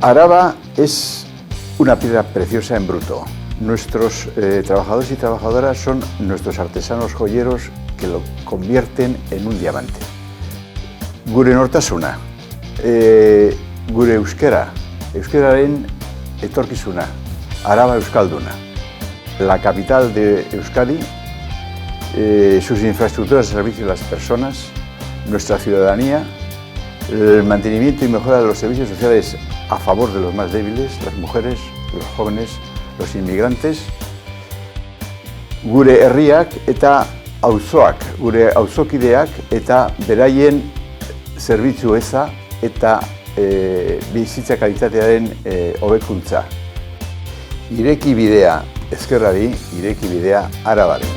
Araba es una piedra preciosa en bruto. Nuestros trabajadores y trabajadoras son nuestros artesanos joyeros que lo convierten en un diamante. Gure nortasuna, gure euskera, euskeraren etorkizuna, Araba euskalduna. La capital de Euskadi, sus infraestructuras de servicio a las personas, nuestra ciudadanía, el mantenimiento y mejora de los servicios sociales a favor de los más débiles, las mujeres, los jóvenes, los inmigrantes. Gure herriak eta auzoak, gure auzokideak eta beraien zerbitzu eza eta bizitza kalitatearen hobekuntza. Ireki bidea ezkerrari, ireki bidea Arabari.